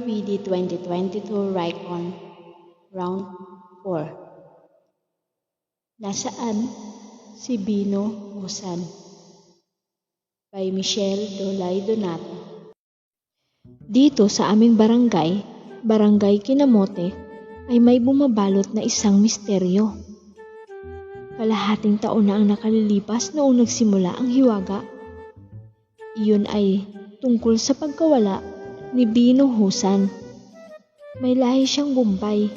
RPD 2022 Ricon Round 4. Nasaan si Bino Husan? By Michelle Dolay Donato. Dito sa aming barangay Kinamote, ay may bumabalot na isang misteryo. Kalahating taon na ang nakalilipas noong nagsimula ang hiwaga. Iyon ay tungkol sa pagkawala ni Bino Husan. May lahi siyang Bombay.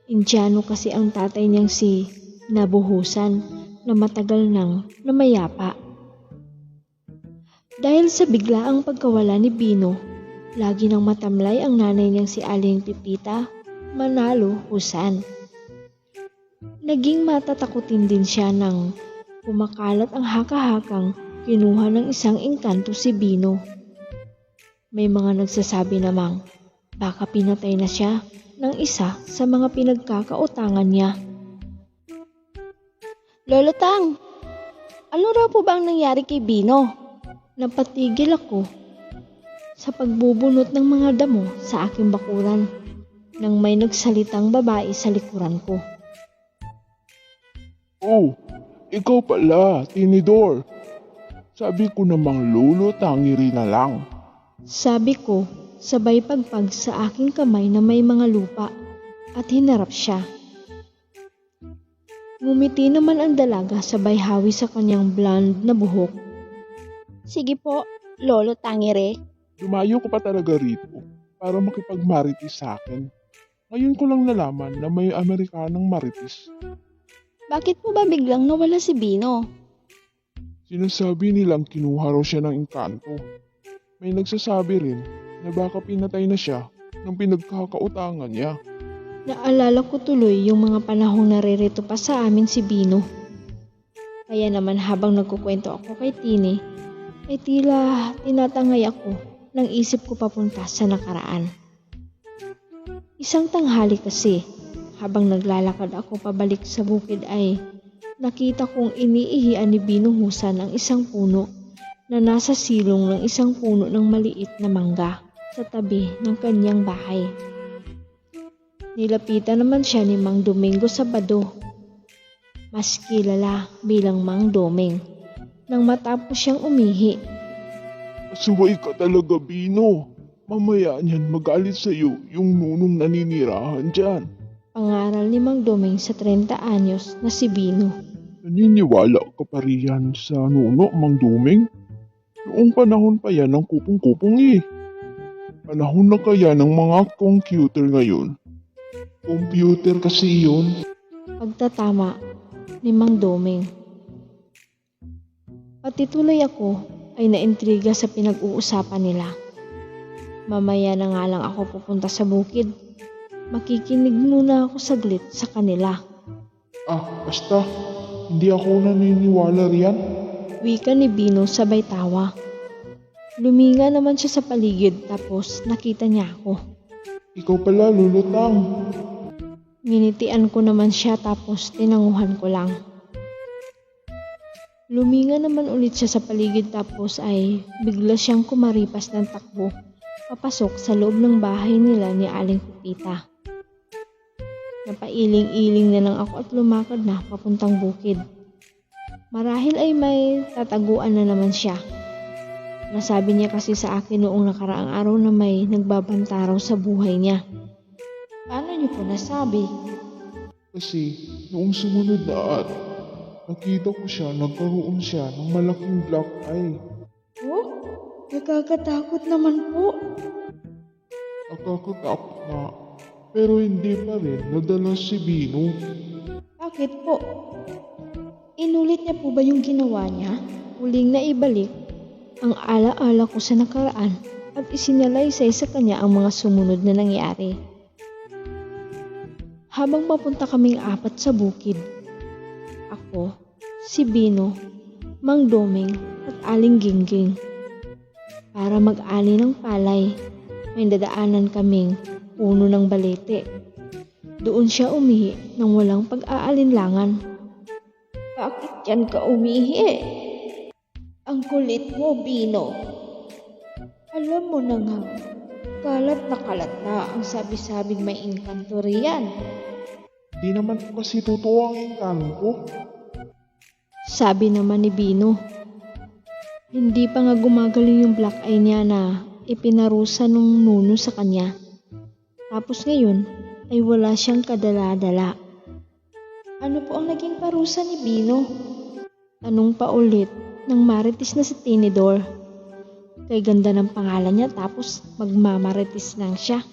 Indiano kasi ang tatay niyang si Nabu Husan na matagal nang namayapa. Dahil sa biglaang pagkawala ni Bino, lagi nang matamlay ang nanay niyang si Aling Pipita Manalo Husan. Naging matatakutin din siya nang kumakalat ang haka-hakang kinuha ng isang engkanto si Bino. May mga nagsasabi namang baka pinatay na siya ng isa sa mga pinagkakautangan niya. Lolo Tang, ano raw po ba ang nangyari kay Bino? Napatigil ako sa pagbubunot ng mga damo sa aking bakuran nang may nagsalitang babae sa likuran ko. Oh, ikaw pala, Tinidor. Sabi ko namang Lolo Tangiri na lang. Sabi ko, sabay pagpag sa aking kamay na may mga lupa at hinarap siya. Ngumiti naman ang dalaga sabay hawi sa kanyang blonde na buhok. Sige po, Lolo Tangire. Dumayo ko pa talaga rito para makipagmarites sa akin. Ngayon ko lang nalaman na may Amerikanong marites. Bakit po ba biglang nawala si Bino? Sinasabi nilang kinuha raw siya ng engkanto. May nagsasabi rin na baka pinatay na siya ng pinagkakautangan niya. Naalala ko tuloy yung mga panahong naririto pa sa amin si Bino. Kaya naman habang nagkukwento ako kay Tini, ay tila tinatangay ako nang isip ko papunta sa nakaraan. Isang tanghali kasi, habang naglalakad ako pabalik sa bukid ay nakita kong iniihian ni Bino Husan ang isang puno na nasa silong ng isang puno ng maliit na mangga sa tabi ng kanyang bahay. Nilapitan naman siya ni Mang Domingo Sabado, mas kilala bilang Mang Doming, nang matapos siyang umihi. Asuway ka talaga, Bino. Mamaya niyan magalit sa'yo yung nunong naninirahan dyan. Pangaral ni Mang Doming sa 30 anyos na si Bino. Naniniwala ka pa riyan sa nuno, Mang Doming? Noong panahon pa yan ng kupong-kupong eh. Panahon na kaya ng mga computer ngayon. Computer kasi yun. Pagtatama ni Mang Doming. Pati tuloy ako ay naintriga sa pinag-uusapan nila. Mamaya na nga lang ako pupunta sa bukid. Makikinig muna ako saglit sa kanila. Basta. Hindi ako naniniwala riyan. Wika ni Bino sabay tawa. Luminga naman siya sa paligid tapos nakita niya ako. Ikaw pala, Lolo Tang. Nginitian ko naman siya tapos tinanguhan ko lang. Luminga naman ulit siya sa paligid tapos ay bigla siyang kumaripas ng takbo papasok sa loob ng bahay nila ni Aling Pipita. Napailing-iling na lang ako at lumakad na papuntang bukid. Marahil ay may tataguan na naman siya. Nasabi niya kasi sa akin noong nakaraang araw na may nagbabanta raw sa buhay niya. Paano niyo po nasabi? Kasi noong sumunod na araw, nakita ko siya, nagkaroon siya ng malaking black eye. Oh, nakakatakot naman po. Nakakatakot na, pero hindi pa rin nadala si Bino. Bakit po? Inulit niya po ba yung ginawa niya? Huling na ibalik ang ala-ala ko sa nakaraan at isinalaysay sa kanya ang mga sumunod na nangyari. Habang papunta kaming apat sa bukid, ako, si Bino, Mang Doming at Aling Gingging. Para mag-ani ng palay, may dadaanan kaming puno ng balete. Doon siya umihi nang walang pag-aalinlangan. Bakit yan ka umihi? Ang kulit mo, Bino. Alam mo na nga, Kalat na ang sabi-sabing may engkanto riyan. Di naman po kasi totoo ang engkanto. Sabi naman ni Bino. Hindi pa nga gumagaling yung black eye niya na ipinarusa nung nuno sa kanya. Tapos ngayon ay wala siyang kadala-dala. Ano po ang naging parusa ni Bino? Tanong pa ulit nang marites na si Tinidor. Kay ganda ng pangalan niya tapos magmamarites lang siya.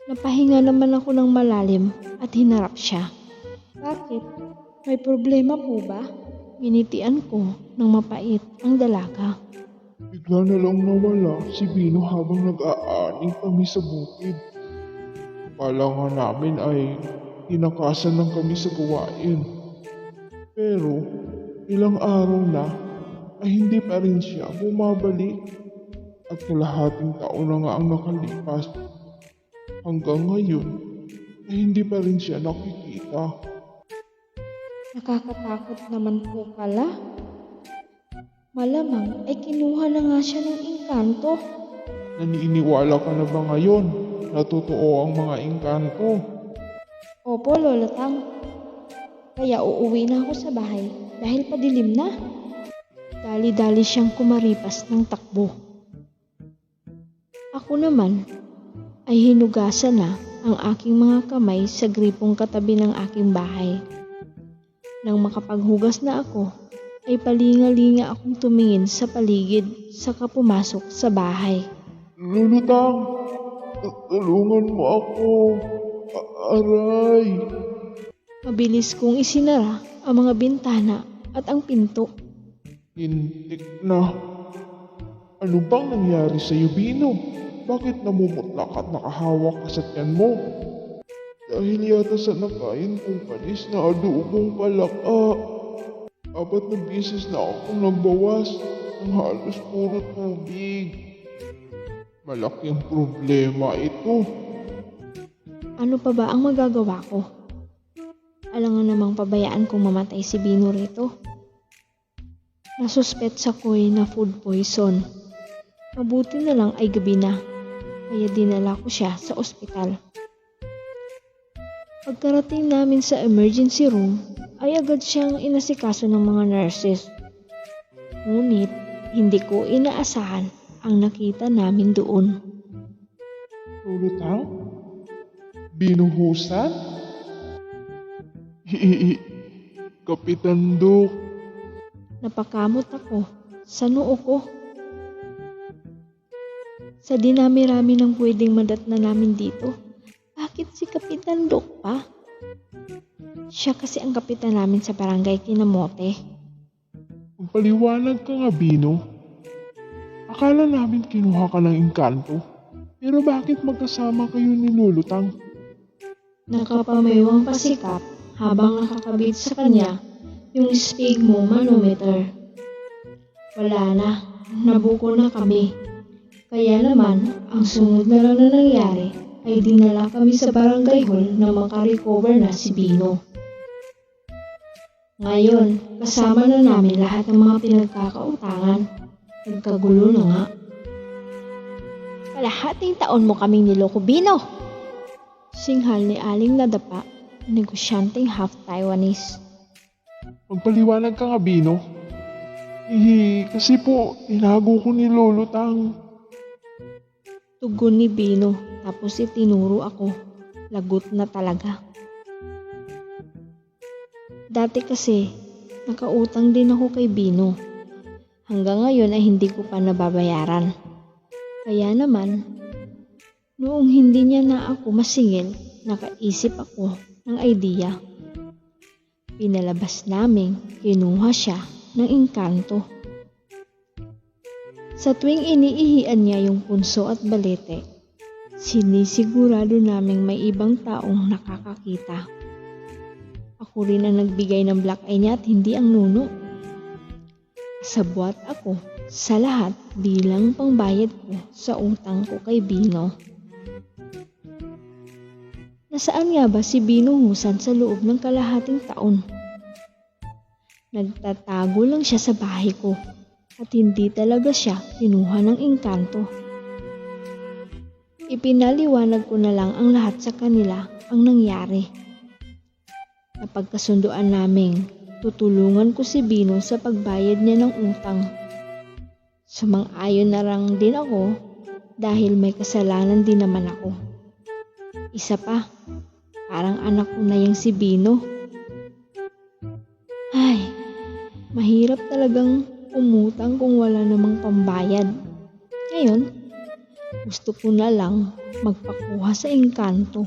Napahinga naman ako ng malalim at hinarap siya. Bakit? May problema po ba? Nginitian ko ng mapait ang dalaga. Bigla na lang nawala si Bino habang nag-aani kami sa bukid. Akala nga namin ay tinakasan lang kami sa gawain. Pero ilang araw na ay hindi pa rin siya bumabalik. At kalahating taon na nga ang nakalipas. Hanggang ngayon ay hindi pa rin siya nakikita. Nakakatakot naman po pala. Malamang ay kinuha na nga siya ng engkanto. Naniniwala ka na ba ngayon na totoo ang mga engkanto? Opo, Lola Tang. Kaya uuwi na ako sa bahay dahil padilim na. Dali-dali siyang kumaripas ng takbo. Ako naman ay hinugasan na ang aking mga kamay sa gripong katabi ng aking bahay. Nang makapaghugas na ako, ay palinga-linga akong tumingin sa paligid saka pumasok sa bahay. Lulutang! Tulungan mo ako! Aray! Mabilis kong isinara ang mga bintana at ang pinto. Hintik na. Ano bang nangyari sa'yo, Bino? Bakit namumutlak at nakahawak ka sa tiyan mo? Dahil yata sa nakain kong panis na adobong palaka. 4 na beses na akong nagbawas ng halos puro tubig. Malaking problema ito. Ano pa ba ang magagawa ko? Alangan namang pabayaan kong mamatay si Bino rito. Nasuspetsa ko'y na food poison. Mabuti na lang ay gabi na, kaya dinala ko siya sa ospital. Pagkarating namin sa emergency room, ay agad siyang inasikaso ng mga nurses. Ngunit, hindi ko inaasahan ang nakita namin doon. Lulutang? Binuhusan? Kapitan Duk. Napakamot ako sa noo ko. Sa dinami-rami ng pwedeng madatna namin dito, bakit si Kapitan Duk pa? Siya kasi ang kapitan namin sa barangay Kinamote. Magpaliwanag ka nga, Bino. Akala namin kinuha ka ng engkanto. Pero bakit magkasama kayo ni Lulutang? Nakapamaywang pasikap habang nakakabit sa kanya yung sphygmo manometer. Wala na, nabuko na kami. Kaya naman, ang sunod na lang na nangyari ay dinala kami sa barangay hall na makarecover na si Bino. Ngayon, kasama na namin lahat ng mga pinagkakautangan. Nagkagulo na nga. Kalahating taon mo kaming niloko, Bino! Singhal ni Aling Nadapa, negosyanteng half Taiwanese. Magpaliwanag ka nga, Bino. Kasi po, tinago ko ni Lulutang. Tugon ni Bino, tapos itinuro ako. Lagot na talaga. Dati kasi, nakautang din ako kay Bino. Hanggang ngayon ay hindi ko pa nababayaran. Kaya naman, noong hindi niya na ako masingil, nakaisip ako ng idea. Pinalabas namin, kinuha siya ng engkanto. Sa tuwing iniihian niya yung punso at balete, sinisigurado naming may ibang taong nakakakita. Ako rin ang nagbigay ng black eye niya at hindi ang nuno. Sabwat ako sa lahat bilang pangbayad ko sa utang ko kay Bino. Nasaan nga ba si Bino Husan sa loob ng kalahating taon? Nagtatago lang siya sa bahay ko at hindi talaga siya kinuha ng engkanto. Ipinaliwanag ko na lang ang lahat sa kanila ang nangyari. Napagkasunduan naming tutulungan ko si Bino sa pagbayad niya ng utang. Sumang-ayon na lang din ako dahil may kasalanan din naman ako. Isa pa, parang anak ko na yung si Bino. Ay, mahirap talagang umutang kung wala namang pambayad. Ngayon, gusto ko na lang magpakuha sa engkanto.